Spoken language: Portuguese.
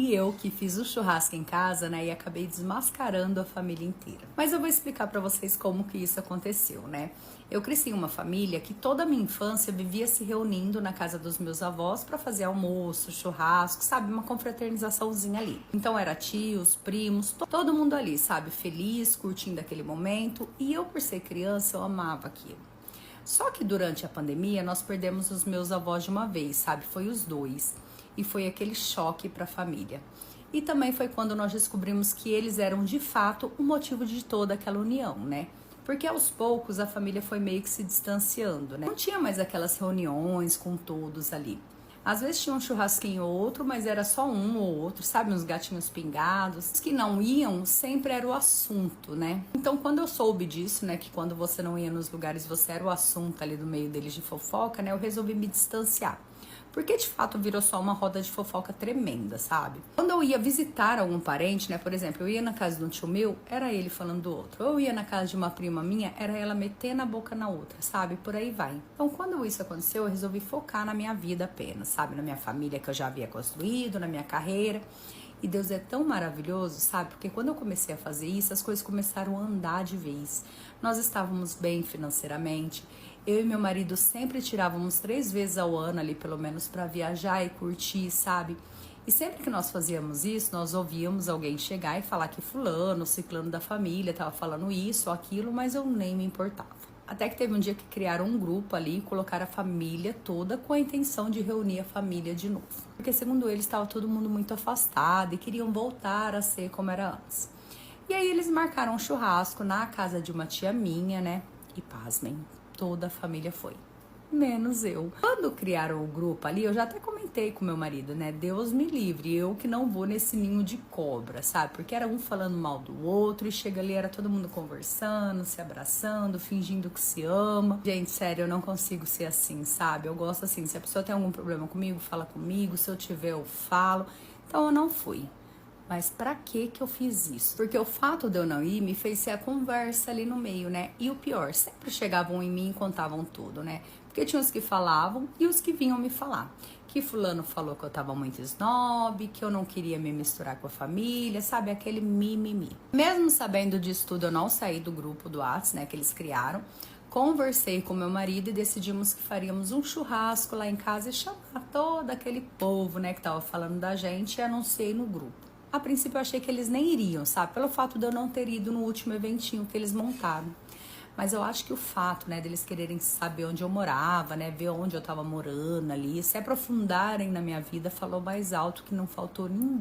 E eu que fiz o churrasco em casa, né, e acabei desmascarando a família inteira. Mas eu vou explicar pra vocês como que isso aconteceu, né? Eu cresci em uma família que toda a minha infância vivia se reunindo na casa dos meus avós pra fazer almoço, churrasco, sabe, uma confraternizaçãozinha ali. Então era tios, primos, todo mundo ali, sabe, feliz, curtindo aquele momento. E eu, por ser criança, eu amava aquilo. Só que durante a pandemia nós perdemos os meus avós de uma vez, sabe? Foi os dois. E foi aquele choque para a família. E também foi quando nós descobrimos que eles eram de fato o motivo de toda aquela união, né? Porque aos poucos a família foi meio que se distanciando, né? Não tinha mais aquelas reuniões com todos ali. Às vezes tinha um churrasquinho ou outro, mas era só um ou outro, sabe? Uns gatinhos pingados. Os que não iam sempre era o assunto, né? Então, quando eu soube disso, né? Que quando você não ia nos lugares, você era o assunto ali do meio deles de fofoca, né? Eu resolvi me distanciar. Porque de fato virou só uma roda de fofoca tremenda, sabe? Quando eu ia visitar algum parente, né? Por exemplo, eu ia na casa de um tio meu, era ele falando do outro. Eu ia na casa de uma prima minha, era ela metendo a boca na outra, sabe? Por aí vai. Então, quando isso aconteceu, eu resolvi focar na minha vida apenas, sabe? Na minha família que eu já havia construído, na minha carreira. E Deus é tão maravilhoso, sabe? Porque quando eu comecei a fazer isso, as coisas começaram a andar de vez. Nós estávamos bem financeiramente. Eu e meu marido sempre tirávamos 3 vezes ao ano ali, pelo menos, para viajar e curtir, sabe? E sempre que nós fazíamos isso, nós ouvíamos alguém chegar e falar que fulano, ciclano da família, tava falando isso ou aquilo, mas eu nem me importava. Até que teve um dia que criaram um grupo ali e colocaram a família toda com a intenção de reunir a família de novo. Porque segundo eles estava todo mundo muito afastado e queriam voltar a ser como era antes. E aí eles marcaram um churrasco na casa de uma tia minha, né? E pasmem, toda a família foi. Menos eu. Quando criaram o grupo ali, eu já até comentei com meu marido, né? Deus me livre, eu que não vou nesse ninho de cobra, sabe? Porque era um falando mal do outro e chega ali, era todo mundo conversando, se abraçando, fingindo que se ama. Gente, sério, eu não consigo ser assim, sabe? Eu gosto assim, se a pessoa tem algum problema comigo, fala comigo, se eu tiver, eu falo. Então eu não fui. Mas pra que eu fiz isso? Porque o fato de eu não ir me fez ser a conversa ali no meio, né? E o pior, sempre chegavam em mim e contavam tudo, né? Porque tinha os que falavam e os que vinham me falar. Que fulano falou que eu tava muito snob, que eu não queria me misturar com a família, sabe? Aquele mimimi. Mesmo sabendo disso tudo, eu não saí do grupo do WhatsApp, né? Que eles criaram. Conversei com meu marido e decidimos que faríamos um churrasco lá em casa e chamar todo aquele povo, né? Que tava falando da gente e anunciei no grupo. A princípio eu achei que eles nem iriam, sabe? Pelo fato de eu não ter ido no último eventinho que eles montaram. Mas eu acho que o fato, né, deles quererem saber onde eu morava, né, ver onde eu tava morando ali, se aprofundarem na minha vida, falou mais alto que não faltou ninguém